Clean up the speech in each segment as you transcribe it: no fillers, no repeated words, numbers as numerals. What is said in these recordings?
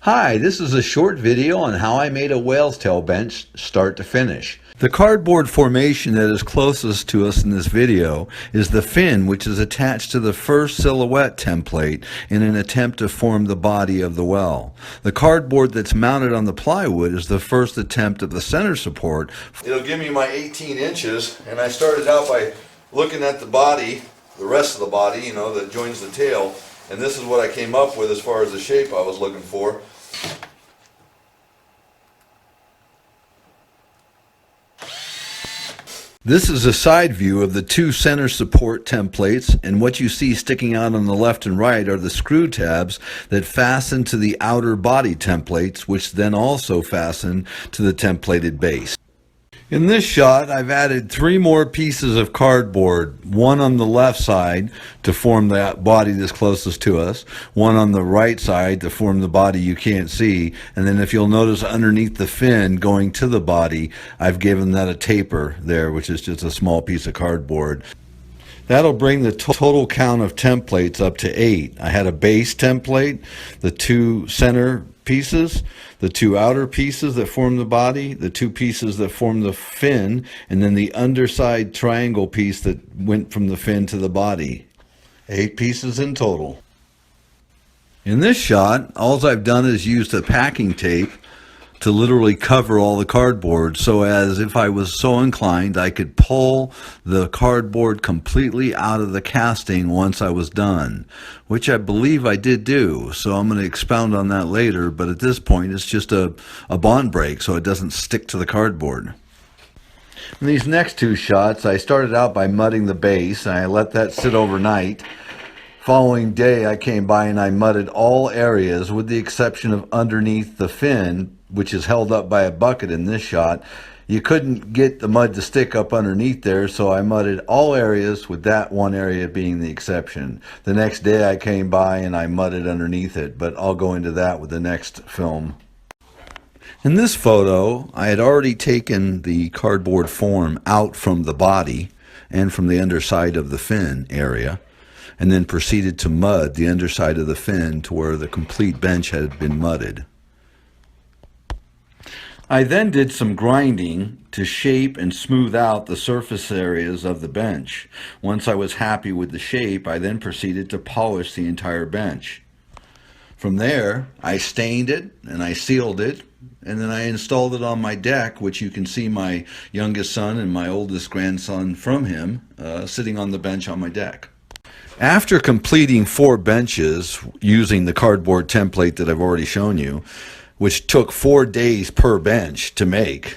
Hi, this is a short video on how I made a whale's tail bench start to finish. The cardboard formation that is closest to us in this video is the fin, which is attached to the first silhouette template in an attempt to form the body of the well. The cardboard that's mounted on the plywood is the first attempt of the center support. It'll give me my 18 inches, and I started out by looking at the body, the rest of the body, that joins the tail, and this is what I came up with as far as the shape I was looking for. This is a side view of the two center support templates, and what you see sticking out on the left and right are the screw tabs that fasten to the outer body templates, which then also fasten to the templated base. In this shot, I've added 3 more pieces of cardboard, one on the left side to form the body that's closest to us, one on the right side to form the body you can't see, and then if you'll notice underneath the fin going to the body, I've given that a taper there, which is just a small piece of cardboard. That'll bring the total count of templates up to 8. I had a base template, the 2 center pieces, the 2 outer pieces that form the body, the 2 pieces that form the fin, and then the underside triangle piece that went from the fin to the body. 8 pieces in total. In this shot, all I've done is used a packing tape to literally cover all the cardboard, so as if I was so inclined, I could pull the cardboard completely out of the casting once I was done, which I believe I did do, so I'm going to expound on that later, but at this point it's just a bond break so it doesn't stick to the cardboard. In these next 2 shots, I started out by mudding the base, and I let that sit overnight. Following day, I came by and I mudded all areas with the exception of underneath the fin, which is held up by a bucket in this shot. You couldn't get the mud to stick up underneath there, so I mudded all areas with that one area being the exception. The next day I came by and I mudded underneath it, but I'll go into that with the next film. In this photo, I had already taken the cardboard form out from the body and from the underside of the fin area, and then proceeded to mud the underside of the fin to where the complete bench had been mudded. I then did some grinding to shape and smooth out the surface areas of the bench. Once I was happy with the shape, I then proceeded to polish the entire bench. From there, I stained it and I sealed it, and then I installed it on my deck, which you can see my youngest son and my oldest grandson from him sitting on the bench on my deck. After completing 4 benches using the cardboard template that I've already shown you, which took 4 days per bench to make,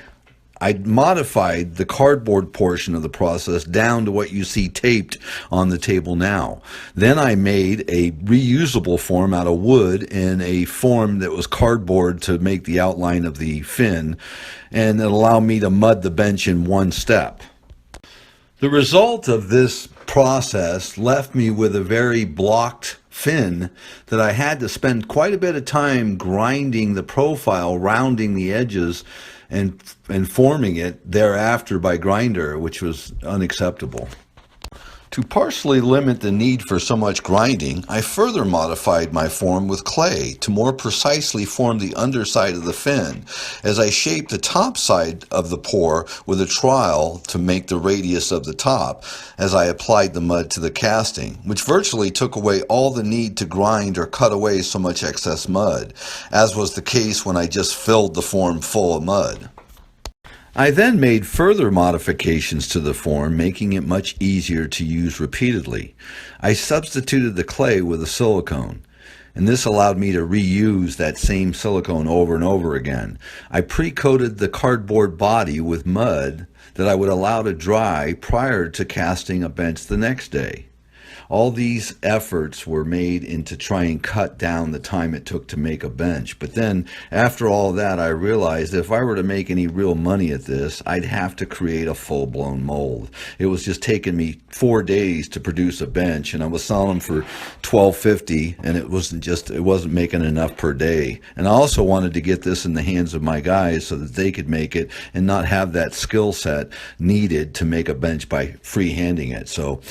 I modified the cardboard portion of the process down to what you see taped on the table now. Then I made a reusable form out of wood and a form that was cardboard to make the outline of the fin, and it allowed me to mud the bench in 1 step. The result of this process left me with a very blocked fin that I had to spend quite a bit of time grinding the profile, rounding the edges, and forming it thereafter by grinder, which was unacceptable. To partially limit the need for so much grinding, I further modified my form with clay to more precisely form the underside of the fin, as I shaped the top side of the pour with a trowel to make the radius of the top as I applied the mud to the casting, which virtually took away all the need to grind or cut away so much excess mud, as was the case when I just filled the form full of mud. I then made further modifications to the form, making it much easier to use repeatedly. I substituted the clay with a silicone, and this allowed me to reuse that same silicone over and over again. I pre-coated the cardboard body with mud that I would allow to dry prior to casting a bench the next day. All these efforts were made to try and cut down the time it took to make a bench. But then, after all that, I realized if I were to make any real money at this, I'd have to create a full-blown mold. It was just taking me 4 days to produce a bench, and I was selling them for $12.50, and it wasn't making enough per day. And I also wanted to get this in the hands of my guys so that they could make it and not have that skill set needed to make a bench by freehanding it. So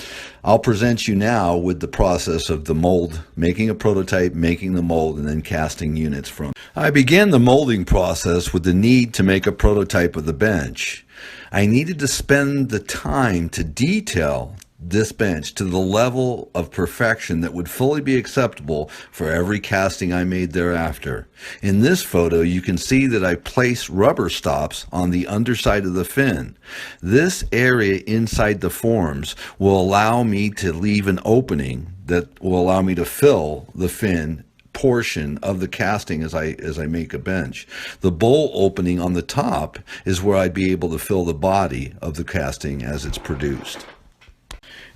I'll present you now now with the process of the mold, making a prototype, making the mold, and then casting units from it. I began the molding process with the need to make a prototype of the bench. I needed to spend the time to detail this bench to the level of perfection that would fully be acceptable for every casting I made thereafter. In this photo, you can see that I placed rubber stops on the underside of the fin. This area inside the forms will allow me to leave an opening that will allow me to fill the fin portion of the casting as I make a bench. The bowl opening on the top is where I'd be able to fill the body of the casting as it's produced.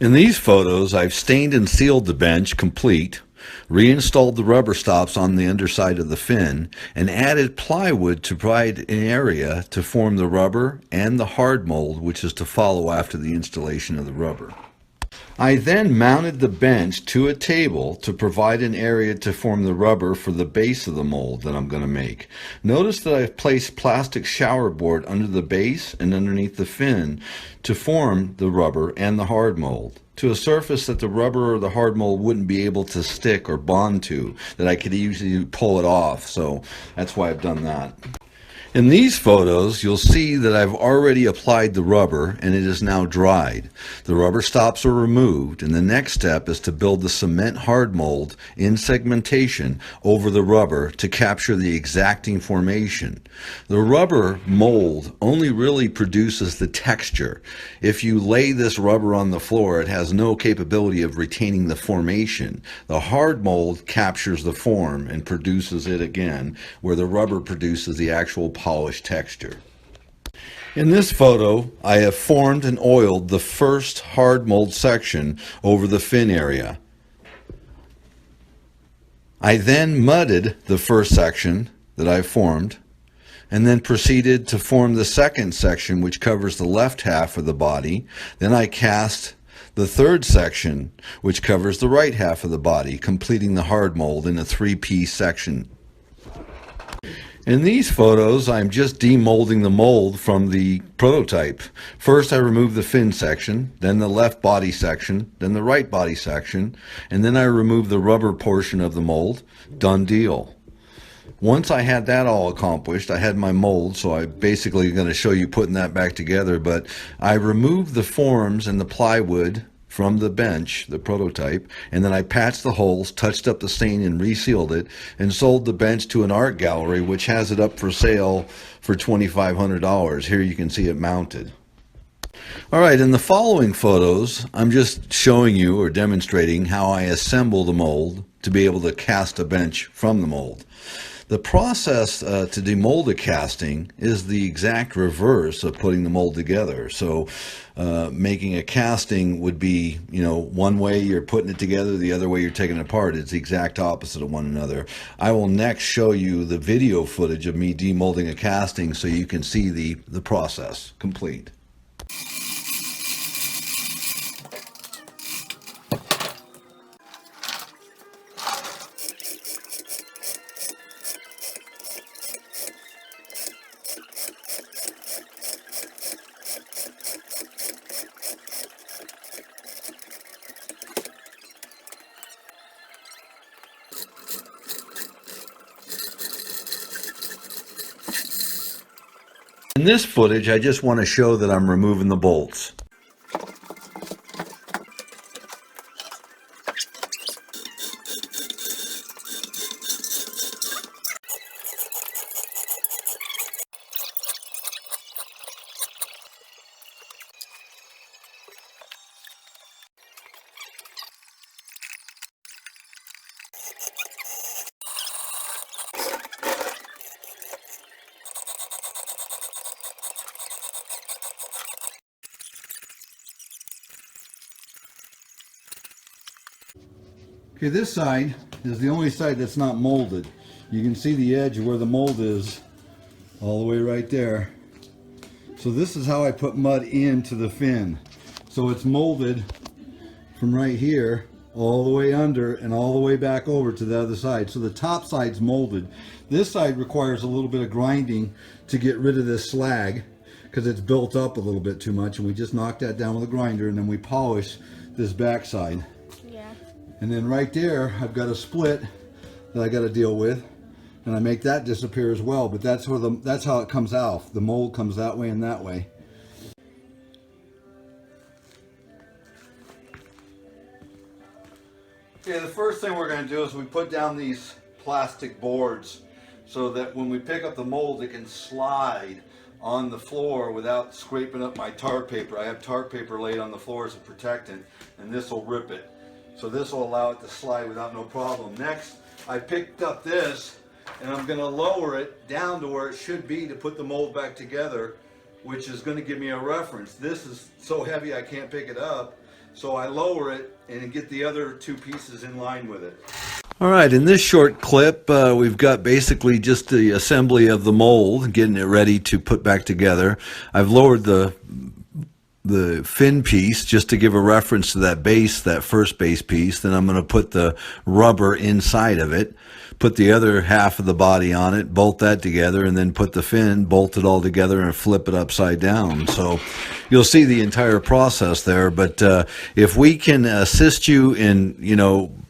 In these photos, I've stained and sealed the bench complete, reinstalled the rubber stops on the underside of the fin, and added plywood to provide an area to form the rubber and the hard mold, which is to follow after the installation of the rubber. I then mounted the bench to a table to provide an area to form the rubber for the base of the mold that I'm going to make. Notice that I've placed plastic shower board under the base and underneath the fin to form the rubber and the hard mold to a surface that the rubber or the hard mold wouldn't be able to stick or bond to, that I could easily pull it off. So that's why I've done that. In these photos, you'll see that I've already applied the rubber and it is now dried. The rubber stops are removed, and the next step is to build the cement hard mold in segmentation over the rubber to capture the exacting formation. The rubber mold only really produces the texture. If you lay this rubber on the floor, it has no capability of retaining the formation. The hard mold captures the form and produces it again, where the rubber produces the actual polished texture. In this photo, I have formed and oiled the first hard mold section over the fin area. I then mudded the first section that I formed, and then proceeded to form the second section, which covers the left half of the body. Then I cast the third section, which covers the right half of the body, completing the hard mold in a three-piece section. In these photos, I'm just demolding the mold from the prototype. First, I remove the fin section, then the left body section, then the right body section, and then I remove the rubber portion of the mold. Done deal. Once I had that all accomplished, I had my mold, so I'm basically going to show you putting that back together, but I removed the forms and the plywood from the bench, the prototype, and then I patched the holes, touched up the stain and resealed it, and sold the bench to an art gallery which has it up for sale for $2,500. Here you can see it mounted. Alright, in the following photos, I'm just showing you or demonstrating how I assemble the mold to be able to cast a bench from the mold. The process to demold a casting is the exact reverse of putting the mold together. So making a casting would be, one way you're putting it together, the other way you're taking it apart. It's the exact opposite of one another. I will next show you the video footage of me demolding a casting so you can see the process complete. In this footage, I just want to show that I'm removing the bolts. Okay, this side is the only side that's not molded. You can see the edge of where the mold is all the way right there. So this is how I put mud into the fin. So it's molded from right here all the way under and all the way back over to the other side. So the top side's molded. This side requires a little bit of grinding to get rid of this slag because it's built up a little bit too much, and we just knock that down with a grinder, and then we polish this back side. And then right there, I've got a split that I got to deal with, and I make that disappear as well. But that's where that's how it comes out. The mold comes that way and that way. Okay, the first thing we're going to do is we put down these plastic boards so that when we pick up the mold, it can slide on the floor without scraping up my tar paper. I have tar paper laid on the floor as a protectant, and this will rip it. So this will allow it to slide without no problem. Next, I picked up this, and I'm going to lower it down to where it should be to put the mold back together, which is going to give me a reference. This is so heavy I can't pick it up, so I lower it and get the other two pieces in line with it. All right, in this short clip, we've got basically just the assembly of the mold, getting it ready to put back together. I've lowered the fin piece just to give a reference to that base, that first base piece. Then I'm going to put the rubber inside of it, put the other half of the body on it, bolt that together, and then put the fin, bolt it all together, and flip it upside down. So you'll see the entire process there. But if we can assist you in,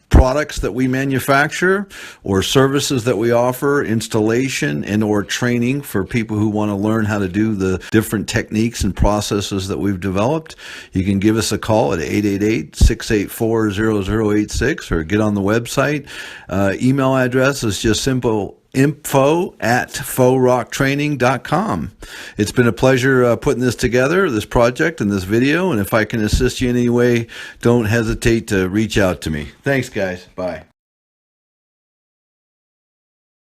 products that we manufacture or services that we offer, installation and or training for people who want to learn how to do the different techniques and processes that we've developed, you can give us a call at 888-684-0086 or get on the website. Email address is just simple info@fauxrocktraining.com. It's been a pleasure putting this together, this project and this video, and if I can assist you in any way, don't hesitate to reach out to me. Thanks, guys. Bye.